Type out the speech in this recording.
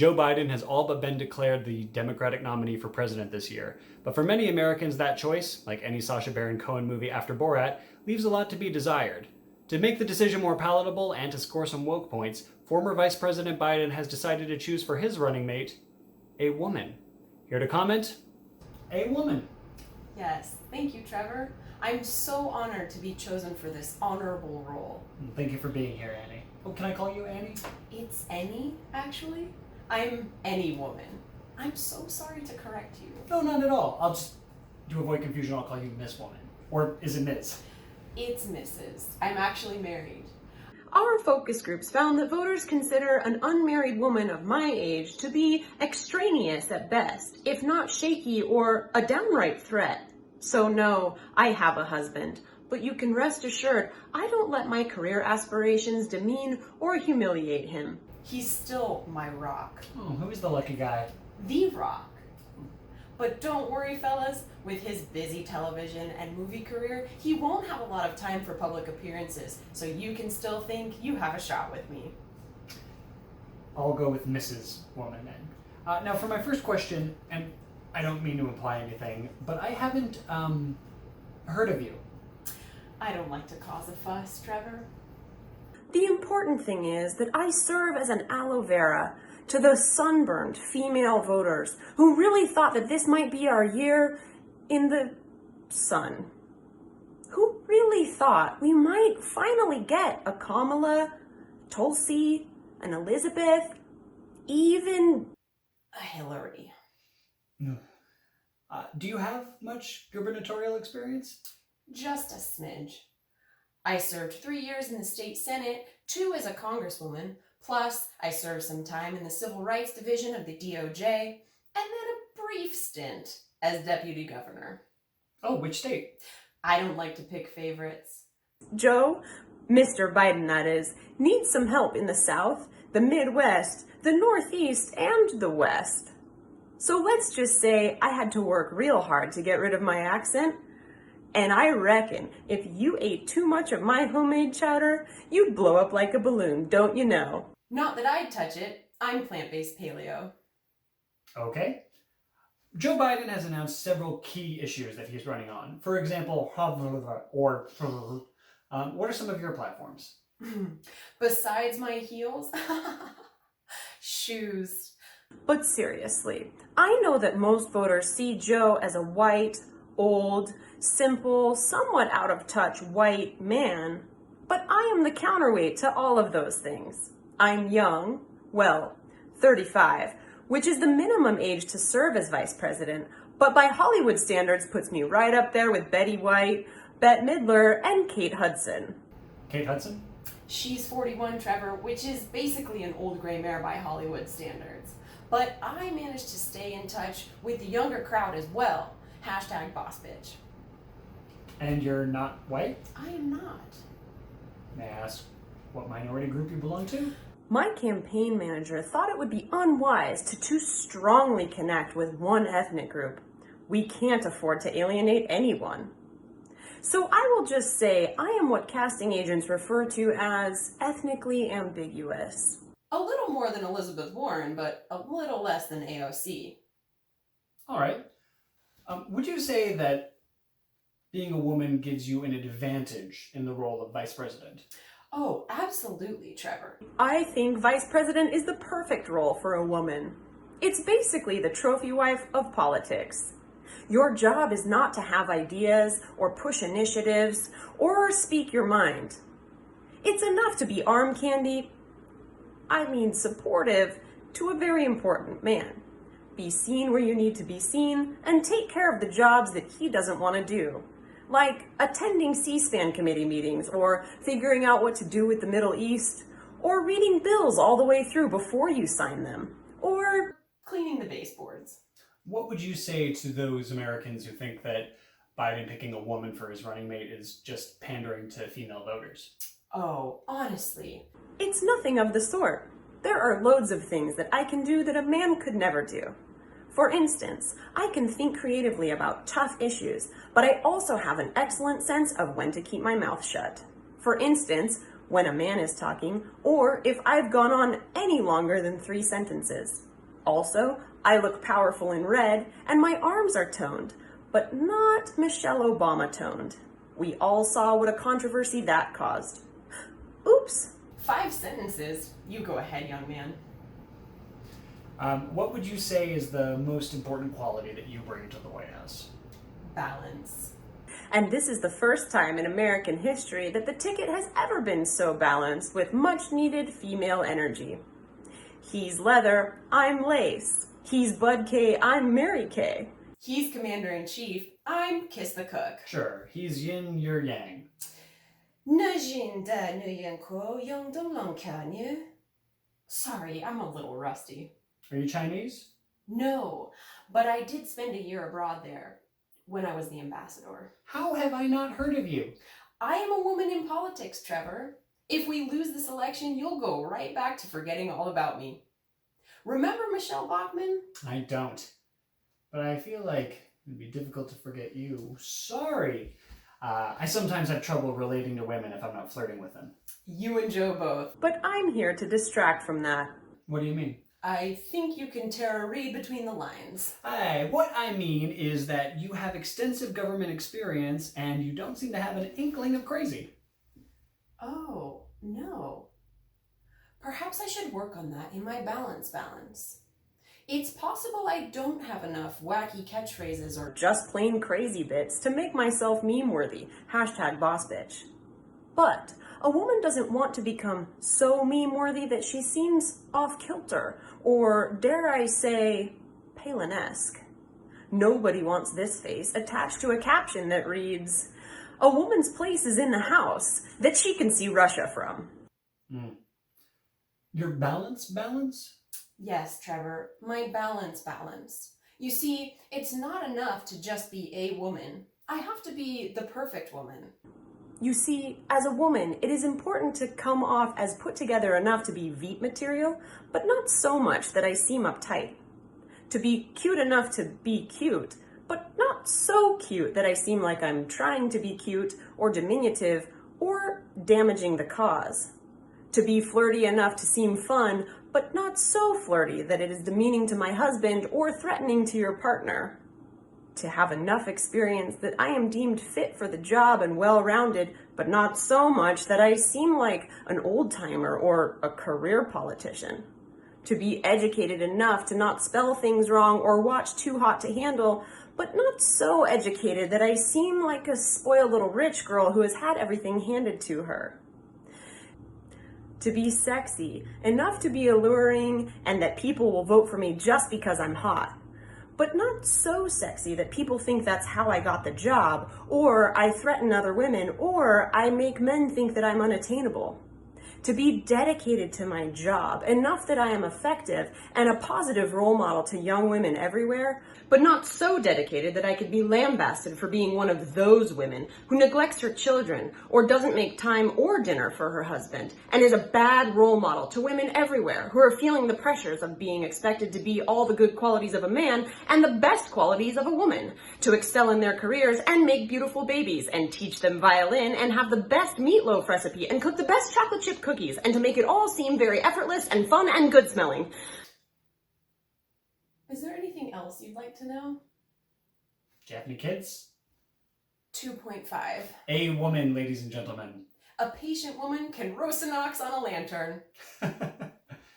Joe Biden has all but been declared the Democratic nominee for president this year. But for many Americans, that choice, like any Sacha Baron Cohen movie after Borat, leaves a lot to be desired. To make the decision more palatable and to score some woke points, former Vice President Biden has decided to choose for his running mate a woman. Here to comment, a woman. Yes, thank you, Trevor. I'm so honored to be chosen for this honorable role. Thank you for being here, Annie. Oh, can I call you Annie? It's Annie, actually. I'm any woman. I'm so sorry to correct you. No, not at all. To avoid confusion, I'll call you Miss Woman. Or is it Ms.? It's Mrs. I'm actually married. Our focus groups found that voters consider an unmarried woman of my age to be extraneous at best, if not shaky or a downright threat. So no, I have a husband, but you can rest assured I don't let my career aspirations demean or humiliate him. He's still my rock. Oh, who is the lucky guy? The Rock. But don't worry, fellas, with his busy television and movie career, he won't have a lot of time for public appearances, so you can still think you have a shot with me. I'll go with Mrs. Woman then. Now for my first question, and I don't mean to imply anything, but I haven't heard of you. I don't like to cause a fuss, Trevor. The important thing is that I serve as an aloe vera to the sunburned female voters who really thought that this might be our year in the sun. Who really thought we might finally get a Kamala, Tulsi, an Elizabeth, even A Hillary. Do you have much gubernatorial experience? Just a smidge. I served 3 years in the state senate, 2 as a congresswoman, plus I served some time in the civil rights division of the DOJ, and then a brief stint as deputy governor. Oh, which state? I don't like to pick favorites. Joe, Mr. Biden that is, needs some help in the South, the Midwest, the Northeast, and the West. So let's just say I had to work real hard to get rid of my accent. And I reckon if you ate too much of my homemade chowder, you'd blow up like a balloon, don't you know? Not that I'd touch it. I'm plant-based paleo. Okay. Joe Biden has announced several key issues that he's running on. For example, what are some of your platforms? Besides my heels? Shoes. But seriously, I know that most voters see Joe as a white, old, simple, somewhat out of touch white man, but I am the counterweight to all of those things. I'm young, well, 35, which is the minimum age to serve as vice president, but by Hollywood standards puts me right up there with Betty White, Bette Midler, and Kate Hudson. Kate Hudson? She's 41, Trevor, which is basically an old gray mare by Hollywood standards. But I managed to stay in touch with the younger crowd as well. #BossBitch. And you're not white? I am not. May I ask what minority group you belong to? My campaign manager thought it would be unwise to too strongly connect with one ethnic group. We can't afford to alienate anyone. So I will just say I am what casting agents refer to as ethnically ambiguous. A little more than Elizabeth Warren, but a little less than AOC. All right. Would you say that being a woman gives you an advantage in the role of vice president? Oh, absolutely, Trevor. I think vice president is the perfect role for a woman. It's basically the trophy wife of politics. Your job is not to have ideas or push initiatives or speak your mind. It's enough to be arm candy, supportive, to a very important man. Be seen where you need to be seen and take care of the jobs that he doesn't want to do. Like attending C-SPAN committee meetings, or figuring out what to do with the Middle East, or reading bills all the way through before you sign them, or cleaning the baseboards. What would you say to those Americans who think that Biden picking a woman for his running mate is just pandering to female voters? Oh, honestly. It's nothing of the sort. There are loads of things that I can do that a man could never do. For instance, I can think creatively about tough issues, but I also have an excellent sense of when to keep my mouth shut. For instance, when a man is talking, or if I've gone on any longer than 3 sentences. Also, I look powerful in red, and my arms are toned, but not Michelle Obama toned. We all saw what a controversy that caused. Oops. 5 sentences. You go ahead, young man. What would you say is the most important quality that you bring to the White House? Balance. And this is the first time in American history that the ticket has ever been so balanced with much needed female energy. He's leather, I'm lace. He's Bud K, I'm Mary Kay. He's Commander-in-Chief, I'm Kiss the Cook. Sure, he's yin, you're yang. Sorry, I'm a little rusty. Are you Chinese? No, but I did spend a year abroad there when I was the ambassador. How have I not heard of you? I am a woman in politics, Trevor. If we lose this election, you'll go right back to forgetting all about me. Remember Michelle Bachmann? I don't. But I feel like it'd be difficult to forget you. Sorry. I sometimes have trouble relating to women if I'm not flirting with them. You and Joe both. But I'm here to distract from that. What do you mean? I think you can Tara read between the lines. What I mean is that you have extensive government experience and you don't seem to have an inkling of crazy. Oh, no. Perhaps I should work on that in my balance. It's possible I don't have enough wacky catchphrases or Just plain crazy bits to make myself meme-worthy. #boss bitch. But a woman doesn't want to become so meme-worthy that she seems off-kilter, or dare I say, Palin-esque. Nobody wants this face attached to a caption that reads, "A woman's place is in the house that she can see Russia from." Your balance? Yes, Trevor, my balance. You see, it's not enough to just be a woman. I have to be the perfect woman. You see, as a woman, it is important to come off as put together enough to be Veep material, but not so much that I seem uptight. To be cute enough to be cute, but not so cute that I seem like I'm trying to be cute or diminutive or damaging the cause. To be flirty enough to seem fun, but not so flirty that it is demeaning to my husband or threatening to your partner. To have enough experience that I am deemed fit for the job and well-rounded, but not so much that I seem like an old-timer or a career politician. To be educated enough to not spell things wrong or watch Too Hot to Handle, but not so educated that I seem like a spoiled little rich girl who has had everything handed to her. To be sexy, enough to be alluring and that people will vote for me just because I'm hot. But not so sexy that people think that's how I got the job, or I threaten other women, or I make men think that I'm unattainable. To be dedicated to my job, enough that I am effective and a positive role model to young women everywhere, but not so dedicated that I could be lambasted for being one of those women who neglects her children or doesn't make time or dinner for her husband and is a bad role model to women everywhere who are feeling the pressures of being expected to be all the good qualities of a man and the best qualities of a woman, to excel in their careers and make beautiful babies and teach them violin and have the best meatloaf recipe and cook the best chocolate chip cookies and to make it all seem very effortless and fun and good smelling. Is there anything else you'd like to know? Do you have any kids? 2.5. A woman, ladies and gentlemen. A patient woman can roast an ox on a lantern.